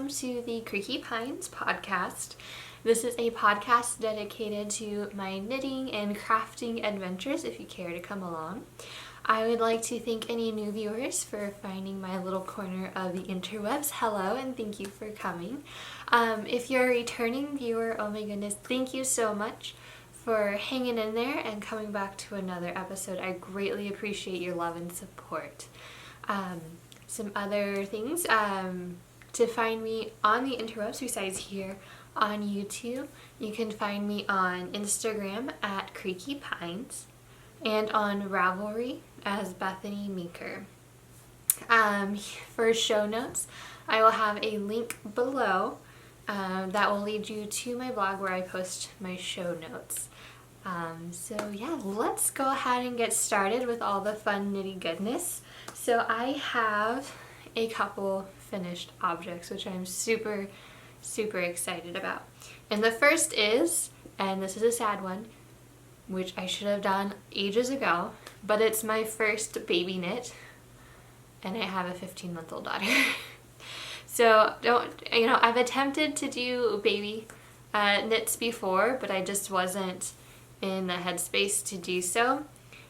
welcome to the Creaky Pines Podcast. This is a podcast dedicated to my knitting and crafting adventures, if you care to come along. I would like to thank any new viewers for finding my little corner of the interwebs. Hello, and thank you for coming. If you're a returning viewer, oh my goodness, thank you so much for hanging in there and coming back to another episode. I greatly appreciate your love and support. Some other things, to find me on the interwebs besides here on YouTube, you can find me on Instagram at Creaky Pines and on Ravelry as Bethany Meeker. For show notes, I will have a link below that will lead you to my blog where I post my show notes. So yeah, let's go ahead and get started with all the fun nitty goodness. So I have a couple finished objects which I'm super excited about. And the first is, and this is a sad one, which I should have done ages ago, but it's my first baby knit, and I have a 15-month-old daughter. So I've attempted to do baby knits before, but I just wasn't in the headspace to do so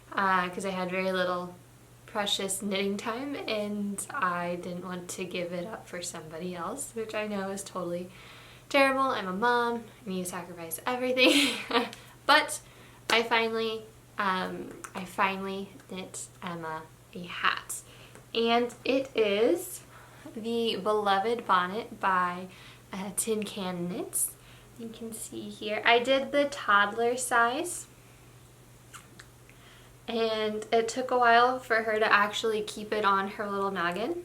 because I had very little precious knitting time and I didn't want to give it up for somebody else, which I know is totally terrible. I'm a mom, I need to sacrifice everything. But I finally knit Emma a hat, and it is the beloved bonnet by Tin Can Knits. You can see here I did the toddler size, and it took a while for her to actually keep it on her little noggin.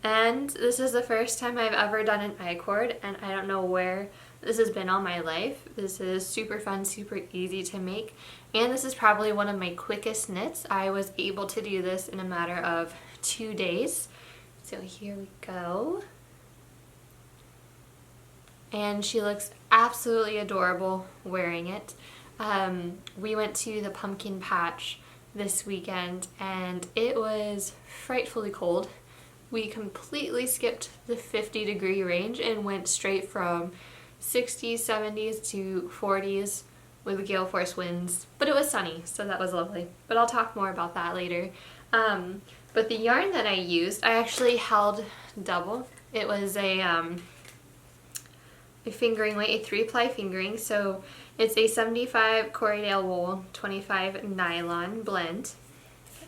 And this is the first time I've ever done an I-cord, and I don't know where this has been all my life. This is super fun, super easy to make, and this is probably one of my quickest knits. I was able to do this in a matter of 2 days. So here we go. And she looks absolutely adorable wearing it. We went to the pumpkin patch this weekend and it was frightfully cold. We completely skipped the 50-degree range and went straight from 60s, 70s to 40s with gale force winds. But it was sunny, so that was lovely. But I'll talk more about that later. But the yarn that I used, I actually held double. It was a fingering weight, a 3-ply fingering. So it's a 75 Corriedale wool, 25 nylon blend.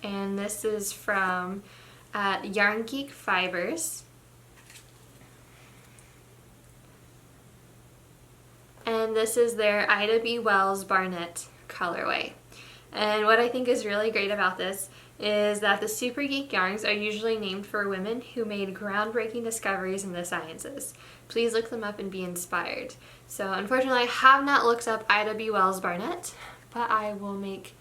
And this is from Yarn Geek Fibers. And this is their Ida B. Wells Barnett colorway. And what I think is really great about this is that the Super Geek yarns are usually named for women who made groundbreaking discoveries in the sciences. Please look them up and be inspired. So unfortunately I have not looked up Ida B. Wells Barnett, but I will make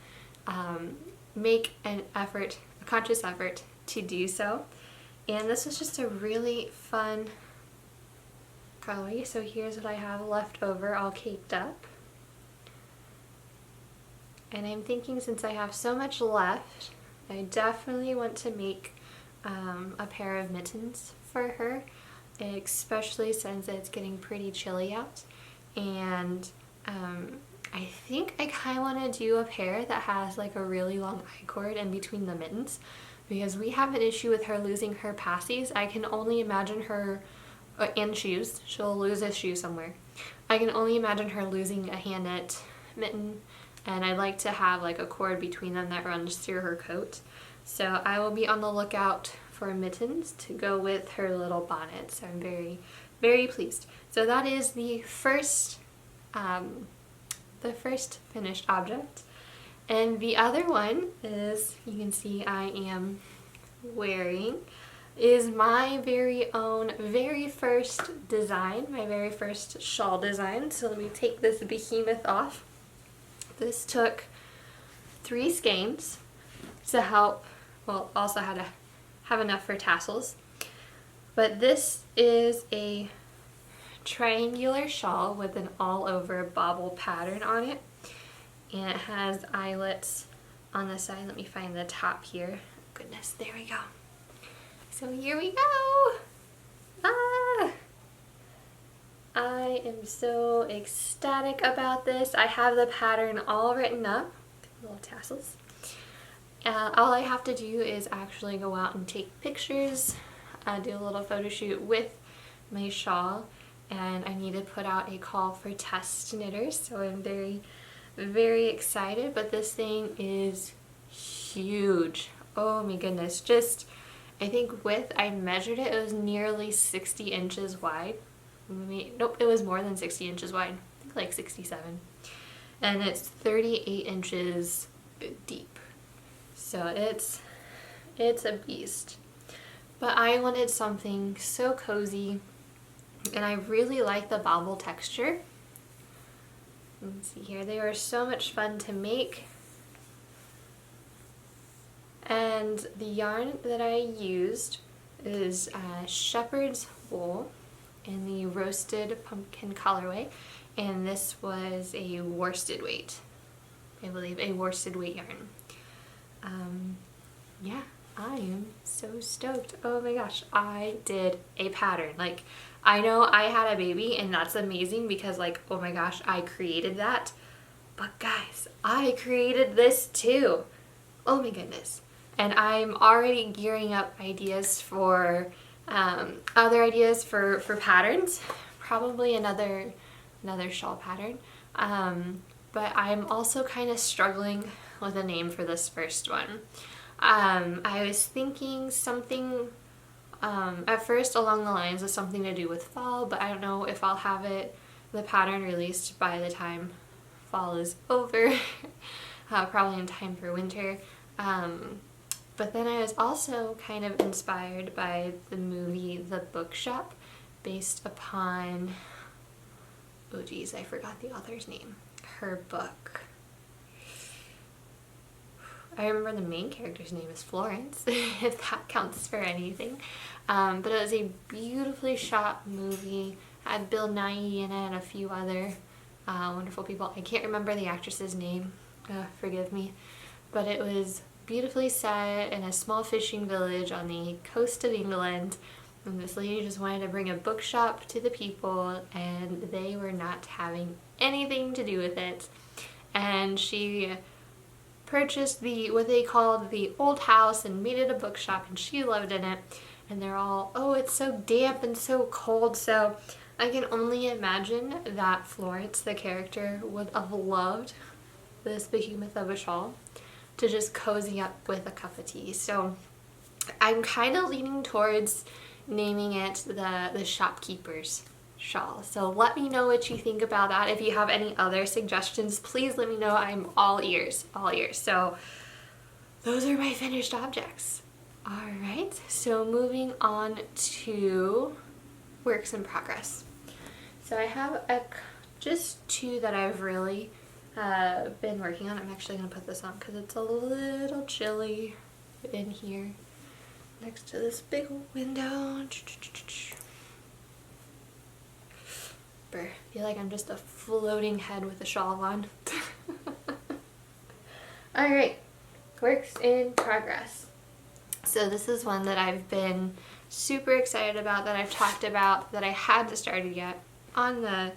an effort, a conscious effort to do so. And this was just a really fun colorway. So here's what I have left over all caked up. And I'm thinking, since I have so much left, I definitely want to make a pair of mittens for her, especially since it's getting pretty chilly out. And I think I kind of want to do a pair that has like a really long I-cord in between the mittens, because we have an issue with her losing her passies. I can only imagine her, and shoes, she'll lose a shoe somewhere. I can only imagine her losing a hand knit mitten, and I'd like to have like a cord between them that runs through her coat. So I will be on the lookout for mittens to go with her little bonnet. So I'm very pleased. So that is the first finished object. And the other one is, you can see I am wearing, is my very own very first design, my very first shawl design. So let me take this behemoth off. This took 3 skeins to help, well, also had to have enough for tassels. But this is a triangular shawl with an all-over bobble pattern on it. And it has eyelets on the side. Let me find the top here. Goodness, there we go. So here we go. I am so ecstatic about this. I have the pattern all written up, little tassels. All I have to do is actually go out and take pictures, do a little photo shoot with my shawl, and I need to put out a call for test knitters, so I'm very, very excited. But this thing is huge. Oh my goodness. Just, I think I measured it, it was nearly 60 inches wide. Nope, it was more than 60 inches wide. I think like 67. And it's 38 inches deep. So it's a beast. But I wanted something so cozy, and I really like the bobble texture. Let's see here, they were so much fun to make. And the yarn that I used is shepherd's wool in the roasted pumpkin colorway, and this was a worsted weight, I believe, a worsted weight yarn. Yeah, I am so stoked. Oh my gosh, I did a pattern. Like, I know I had a baby, and that's amazing because, like, oh my gosh, I created that. But guys, I created this too. Oh my goodness. And I'm already gearing up ideas for other ideas for patterns. Probably another shawl pattern. But I'm also kind of struggling with a name for this first one. I was thinking something at first along the lines of something to do with fall, but I don't know if I'll have the pattern released by the time fall is over. Probably in time for winter. But then I was also kind of inspired by the movie The Bookshop, based upon, oh geez, I forgot the author's name. Her book. I remember the main character's name is Florence, if that counts for anything. But it was a beautifully shot movie. It had Bill Nighy in it and a few other wonderful people. I can't remember the actress's name, forgive me. But it was beautifully set in a small fishing village on the coast of England. And this lady just wanted to bring a bookshop to the people, and they were not having anything to do with it. And she purchased what they called the old house and made it a bookshop, and she lived in it. And they're all, oh, it's so damp and so cold. So I can only imagine that Florence, the character, would have loved this behemoth of a shawl to just cozy up with a cup of tea. So I'm kind of leaning towards naming it the shopkeeper's shawl. So let me know what you think about that. If you have any other suggestions, please let me know. I'm all ears, all ears. So those are my finished objects. All right, so moving on to works in progress. So I have just two that I've really been working on. I'm actually going to put this on because it's a little chilly in here next to this big window. I feel like I'm just a floating head with a shawl on. Alright, works in progress. So this is one that I've been super excited about, that I've talked about, that I hadn't started yet on the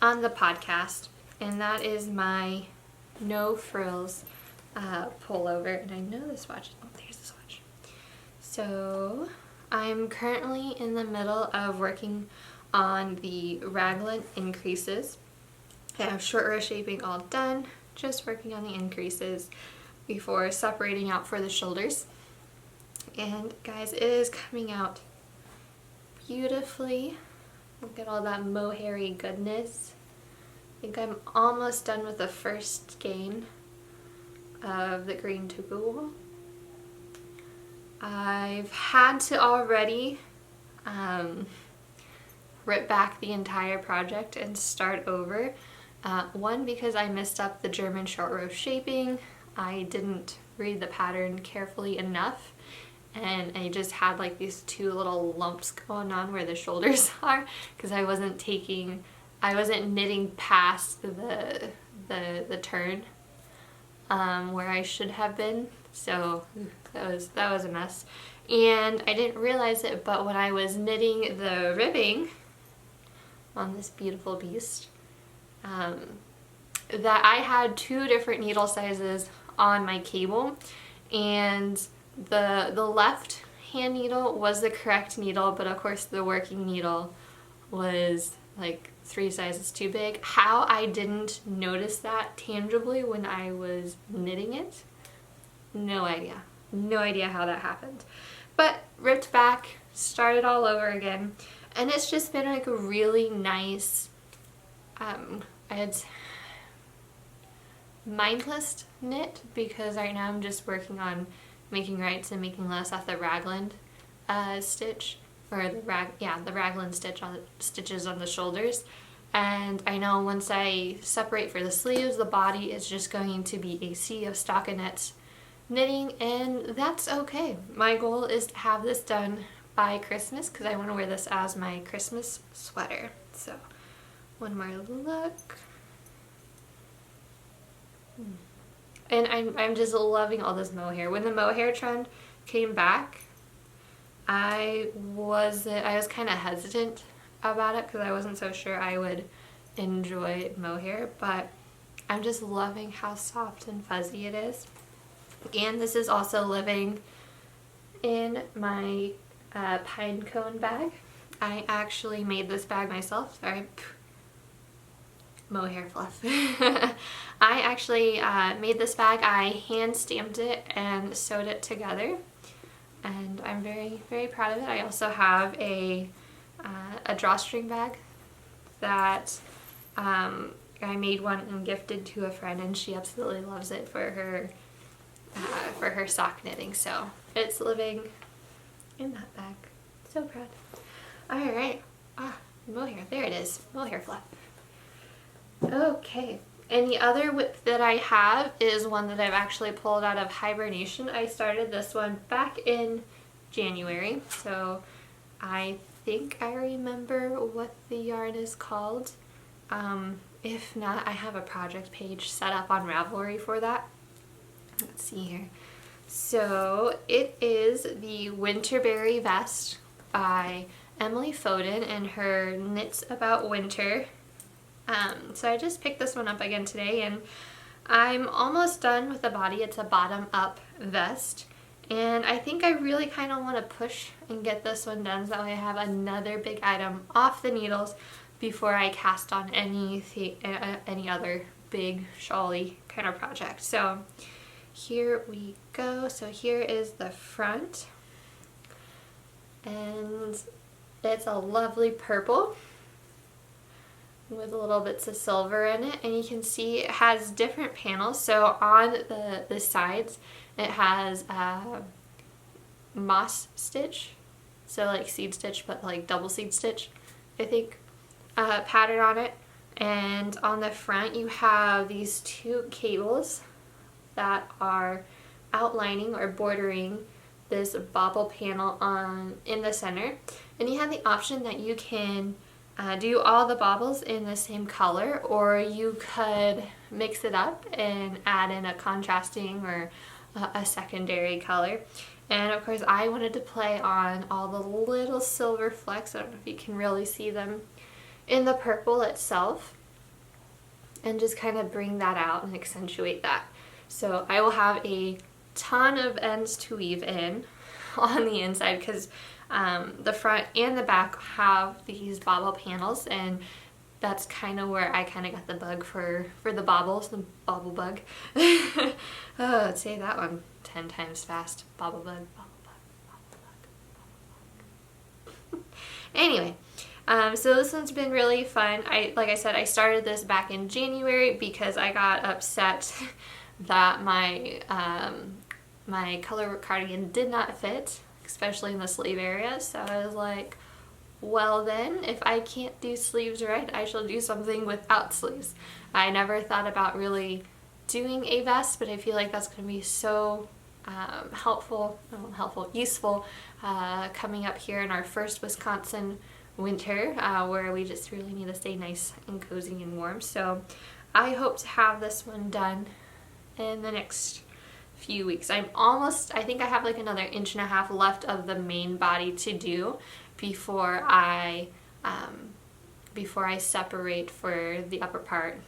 podcast, and that is my no frills pullover. And I know the swatch. Oh, there's the swatch. So I'm currently in the middle of working on the raglan increases. I have short row shaping all done, just working on the increases before separating out for the shoulders. And guys, it is coming out beautifully. Look at all that mohairy goodness. I think I'm almost done with the first skein of the green tuku wool. I've had to already rip back the entire project and start over. One, because I messed up the German short row shaping. I didn't read the pattern carefully enough, and I just had like these two little lumps going on where the shoulders are, because I wasn't knitting past the turn where I should have been. So that was a mess, and I didn't realize it, but when I was knitting the ribbing on this beautiful beast. That I had 2 different needle sizes on my cable, and the left hand needle was the correct needle, but of course the working needle was like 3 sizes too big. How I didn't notice that tangibly when I was knitting it, no idea. No idea how that happened. But ripped back, started all over again, and it's just been like a really nice, I'd mindless knit, because right now I'm just working on making rights and making less off the raglan stitch, or the raglan stitches on the shoulders. And I know once I separate for the sleeves, the body is just going to be a sea of stockinette knitting, and that's okay. My goal is to have this done by Christmas, because I want to wear this as my Christmas sweater. So one more look. And I'm just loving all this mohair. When the mohair trend came back, I was kind of hesitant about it because I wasn't so sure I would enjoy mohair, but I'm just loving how soft and fuzzy it is. And this is also living in my pine cone bag. I actually made this bag myself. Sorry. Mohair fluff. I actually made this bag. I hand stamped it and sewed it together, and I'm very, very proud of it. I also have a drawstring bag that I made one and gifted to a friend, and she absolutely loves it for her sock knitting. So it's living in that bag. So proud. All right. Mohair. There it is. Mohair fluff. Okay, and the other whip that I have is one that I've actually pulled out of hibernation. I started this one back in January, so I think I remember what the yarn is called. If not, I have a project page set up on Ravelry for that. Let's see here. So it is the Winterberry Vest by Emily Foden and her Knits About Winter. So I just picked this one up again today, and I'm almost done with the body. It's a bottom-up vest, and I think I really kind of want to push and get this one done so that way I have another big item off the needles before I cast on any other big shawly kind of project. So here we go. So here is the front, and it's a lovely purple with little bits of silver in it, and you can see it has different panels. So on the sides it has moss stitch, so like seed stitch but like double seed stitch, I think, pattern on it. And on the front you have these 2 cables that are outlining or bordering this bobble panel in the center, and you have the option that you can do all the bobbles in the same color, or you could mix it up and add in a contrasting or a secondary color. And of course I wanted to play on all the little silver flecks. I don't know if you can really see them in the purple itself, and just kind of bring that out and accentuate that. So I will have a ton of ends to weave in on the inside, because the front and the back have these bobble panels, and that's kind of where I kind of got the bug for the bobbles, the bobble bug. Oh, let's say that one 10 times fast. Bobble bug, bobble bug, bobble bug, bobble bug. Anyway, so this one's been really fun. Like I said, I started this back in January because I got upset that my colorwork cardigan did not fit, especially in the sleeve area. So I was like, well then, if I can't do sleeves right, I shall do something without sleeves. I never thought about really doing a vest, but I feel like that's going to be so useful coming up here in our first Wisconsin winter, where we just really need to stay nice and cozy and warm. So I hope to have this one done in the next few weeks. I think I have like another 1.5 inches left of the main body to do before I before I separate for the upper part.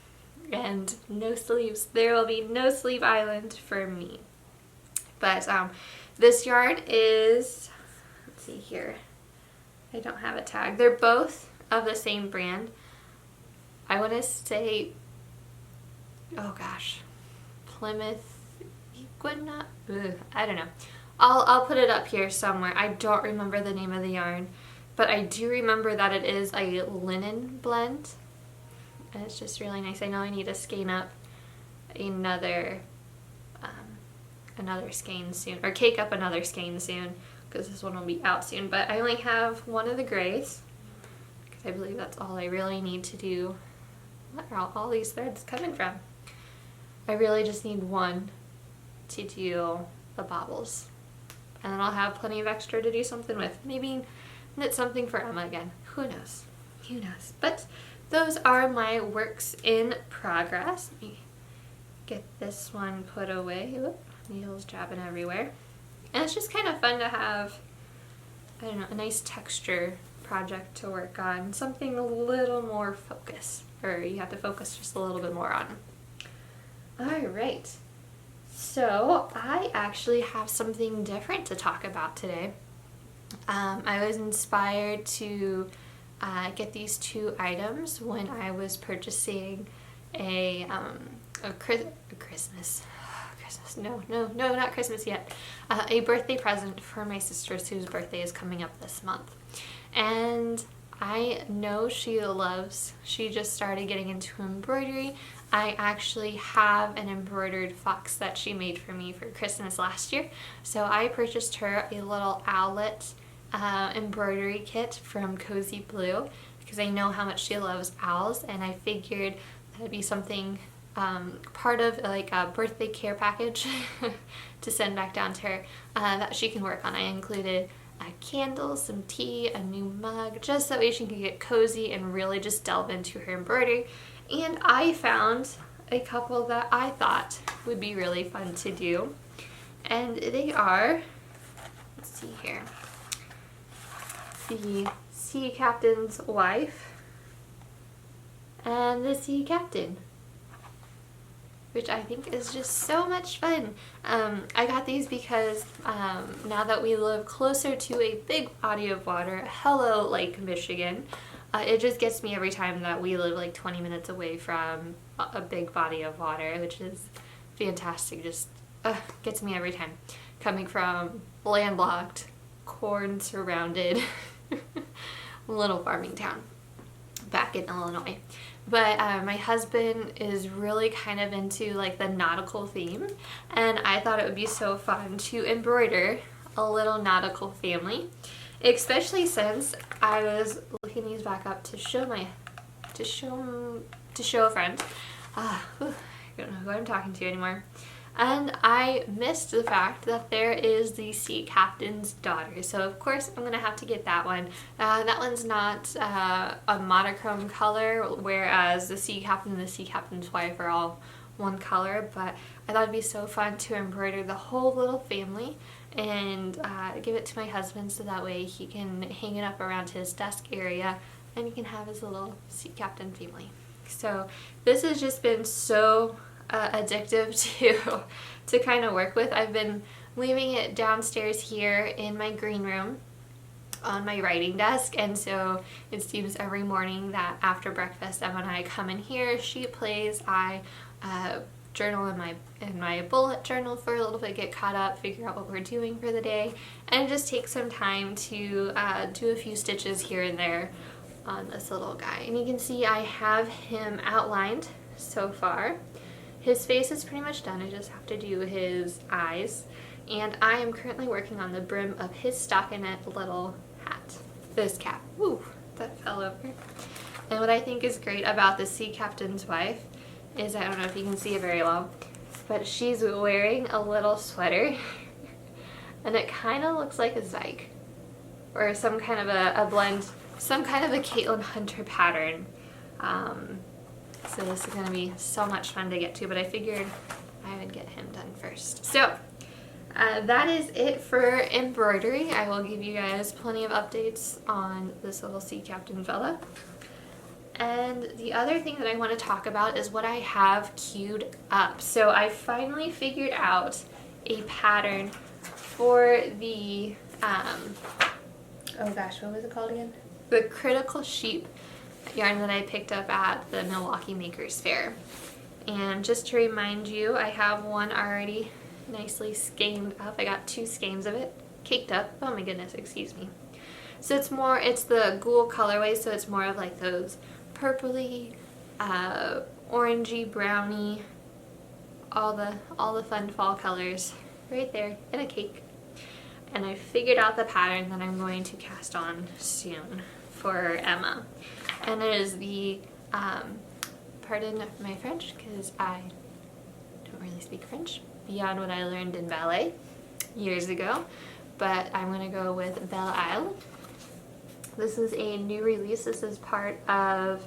And no sleeves. There will be no sleeve island for me. But this yard is, let's see here, I don't have a tag. They're both of the same brand. I want to say, oh gosh, Plymouth Equinox? I don't know. I'll put it up here somewhere. I don't remember the name of the yarn, but I do remember that it is a linen blend. And it's just really nice. I know I need to skein up another skein soon, or cake up another skein soon, because this one will be out soon. But I only have one of the grays, because I believe that's all I really need to do. What are all these threads coming from? I really just need one to do the bobbles, and then I'll have plenty of extra to do something with. Maybe knit something for Emma again. Who knows? Who knows? But those are my works in progress. Let me get this one put away. Oop, needles jabbing everywhere. And it's just kind of fun to have, I don't know, a nice texture project to work on. Something a little more focused, or you have to focus just a little bit more on. Alright, so I actually have something different to talk about today. I was inspired to get these two items when I was purchasing a birthday present for my sisters whose birthday is coming up this month. And I know she just started getting into embroidery. I actually have an embroidered fox that she made for me for Christmas last year. So I purchased her a little owlet embroidery kit from Cozy Blue, because I know how much she loves owls, and I figured that would be something, part of like a birthday care package to send back down to her, that she can work on. I included a candle, some tea, a new mug, just that way she can get cozy and really just delve into her embroidery. And I found a couple that I thought would be really fun to do, and they are, let's see here, the Sea Captain's Wife and the Sea Captain, which I think is just so much fun. I got these because now that we live closer to a big body of water, hello Lake Michigan, it just gets me every time that we live like 20 minutes away from a big body of water, which is fantastic. Just gets me every time. Coming from landlocked, corn surrounded little farming town back in Illinois. But my husband is really kind of into like the nautical theme, and I thought it would be so fun to embroider a little nautical family, especially since I was looking these back up to show a friend. I don't know who I'm talking to anymore. And I missed the fact that there is the Sea Captain's daughter. So of course I'm going to have to get that one. That one's not a monochrome color, whereas the Sea Captain and the Sea Captain's Wife are all one color. But I thought it'd be so fun to embroider the whole little family and give it to my husband, so that way he can hang it up around his desk area and he can have his little Sea Captain family. So this has just been so addictive to kind of work with. I've been leaving it downstairs here in my green room on my writing desk, and so it seems every morning that after breakfast Emma and I come in here, she plays, I journal in my bullet journal for a little bit, get caught up, figure out what we're doing for the day, and just take some time to do a few stitches here and there on this little guy. And you can see I have him outlined so far. His face is pretty much done. I just have to do his eyes. And I am currently working on the brim of his stockinette little hat. This cap. Woo, that fell over. And what I think is great about the Sea Captain's Wife is, I don't know if you can see it very well, but she's wearing a little sweater. And it kind of looks like a Zyke, or some kind of a blend, some kind of a Caitlin Hunter pattern. So this is going to be so much fun to get to, but I figured I would get him done first. So that is it for embroidery. I will give you guys plenty of updates on this little Sea Captain fella. And the other thing that I want to talk about is what I have queued up. So I finally figured out a pattern for the, oh gosh, what was it called again? The Critical Sheep yarn that I picked up at the Milwaukee Makers Fair. And just to remind you, I have one already nicely skemed up. I got 2 skeins of it, caked up. Oh my goodness, excuse me. So it's the ghoul colorway, so it's more of like those purpley, orangey, browny, all the fun fall colors right there in a cake. And I figured out the pattern that I'm going to cast on soon for Emma. And it is the, pardon my French, because I don't really speak French beyond what I learned in ballet years ago, but I'm going to go with Belle Isle. This is a new release. This is part of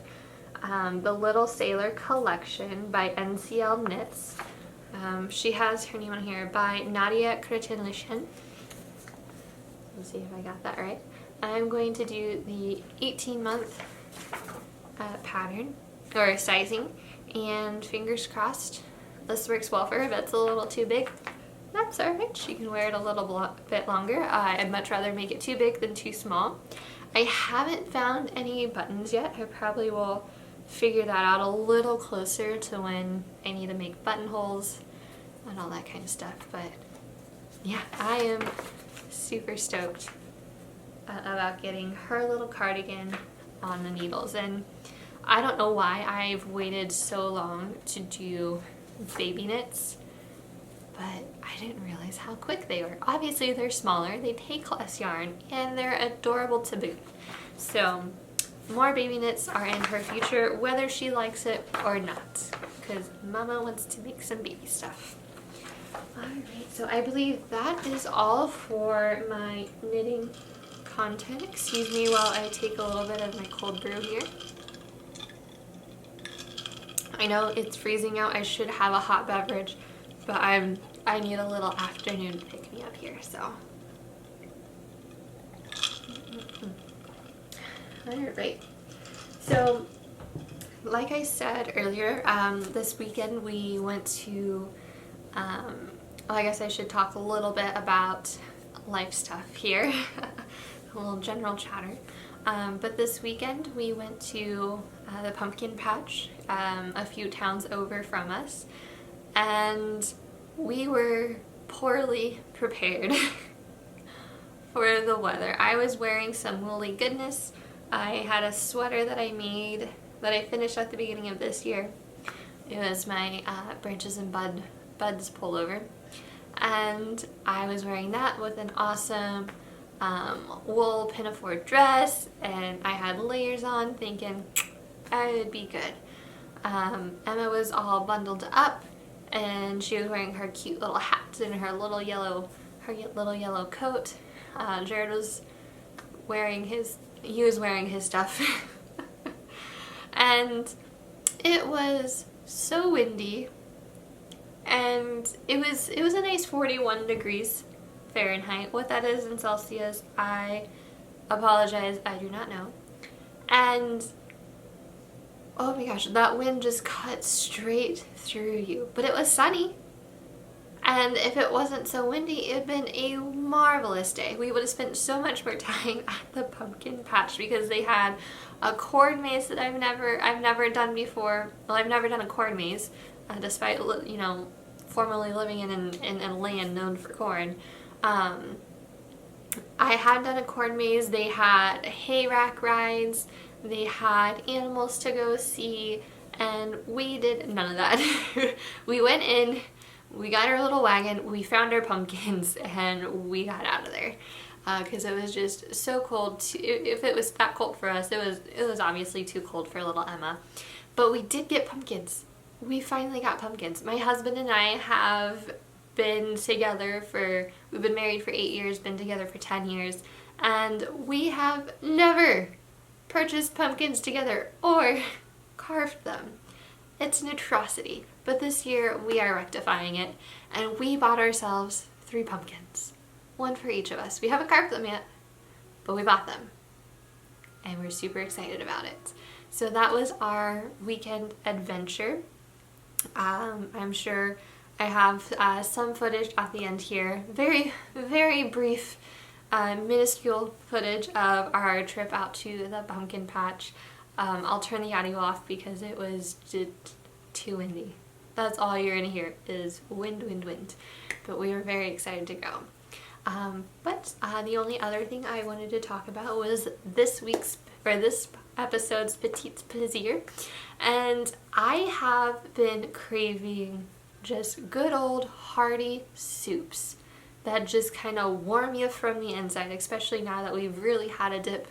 the Little Sailor collection by NCL Knits. She has her name on here, by Nadia Cretin-Lichen. Let's see if I got that right. I'm going to do the 18-month pattern, or sizing, and fingers crossed this works well for her. If it's a little too big, that's alright. She can wear it a little bit longer. I'd much rather make it too big than too small. I haven't found any buttons yet. I probably will figure that out a little closer to when I need to make buttonholes and all that kind of stuff. But yeah, I am super stoked about getting her little cardigan on the needles. And I don't know why I've waited so long to do baby knits, but I didn't realize how quick they were. Obviously they're smaller, they take less yarn, and they're adorable to boot. So more baby knits are in her future, whether she likes it or not, because Mama wants to make some baby stuff. Alright, so I believe that is all for my knitting content. Excuse me while I take a little bit of my cold brew here. I know it's freezing out. I should have a hot beverage, but I need a little afternoon pick me up here, so. Alright, so like I said earlier, this weekend we went to, well, I guess I should talk a little bit about life stuff here, a little general chatter. But this weekend we went to the pumpkin patch a few towns over from us, and we were poorly prepared for the weather. I was wearing some woolly goodness. I had a sweater that I made that I finished at the beginning of this year. It was my Branches and Buds pullover, and I was wearing that with an awesome wool pinafore dress, and I had layers on thinking I would be good. Emma was all bundled up, and she was wearing her cute little hat and her little yellow coat. Jared was wearing his stuff. And it was so windy, and it was a nice 41 degrees Fahrenheit. What that is in Celsius, I apologize, I do not know. And oh my gosh, that wind just cut straight through you. But it was sunny, and if it wasn't so windy, it would have been a marvelous day. We would have spent so much more time at the pumpkin patch, because they had a corn maze that I've never done before. Well, I've never done a corn maze, despite, you know, formerly living in a land known for corn. I had done a corn maze. They had hay rack rides, they had animals to go see, and we did none of that. We went in, we got our little wagon, we found our pumpkins, and we got out of there. Because it was just so cold. If it was that cold for us, it was obviously too cold for little Emma. But we did get pumpkins. We finally got pumpkins. My husband and I have been together we've been married for 8 years, been together for 10 years, and we have never purchased pumpkins together or carved them. It's an atrocity. But this year we are rectifying it, and we bought ourselves 3 pumpkins. 1 for each of us. We haven't carved them yet, but we bought them, and we're super excited about it. So that was our weekend adventure. I'm sure I have some footage at the end here. Very, very brief, minuscule footage of our trip out to the pumpkin patch. I'll turn the audio off because it was just too windy. That's all you're gonna hear is wind, wind, wind. But we were very excited to go. But the only other thing I wanted to talk about was this episode's Petite Plaisir. And I have been craving just good old hearty soups that just kind of warm you from the inside, especially now that we've really had a dip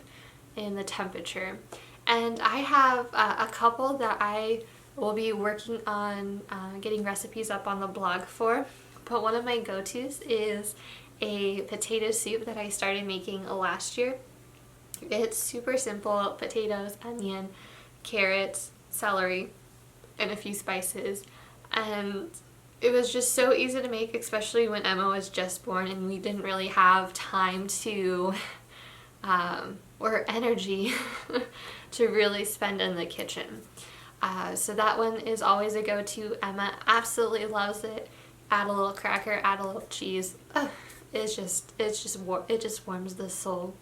in the temperature. And I have a couple that I will be working on getting recipes up on the blog for. But one of my go-tos is a potato soup that I started making last year. It's super simple: potatoes, onion, carrots, celery, and a few spices. And it was just so easy to make, especially when Emma was just born and we didn't really have time to or energy to really spend in the kitchen. So that one is always a go-to. Emma absolutely loves it. Add a little cracker, add a little cheese. It just warms the soul.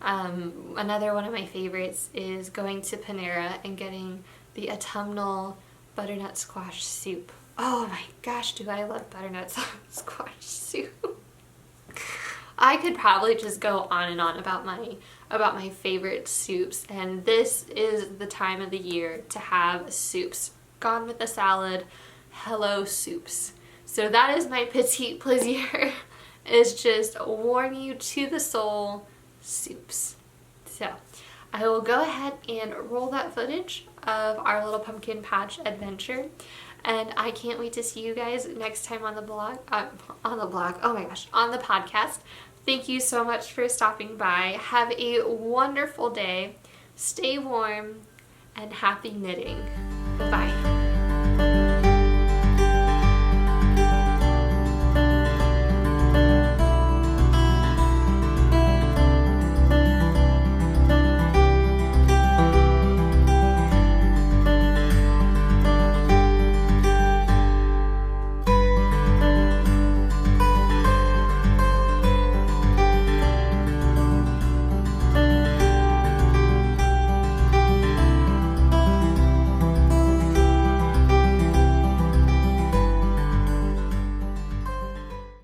Another one of my favorites is going to Panera and getting the autumnal butternut squash soup. Oh my gosh, do I love butternut squash soup. I could probably just go on and on about my favorite soups, and this is the time of the year to have soups. Gone with the salad, hello soups. So that is my petite plaisir, is just warm you to the soul soups. So I will go ahead and roll that footage of our little pumpkin patch adventure, and I can't wait to see you guys next time on the podcast. Thank you so much for stopping by. Have a wonderful day. Stay warm and happy knitting. Bye-bye.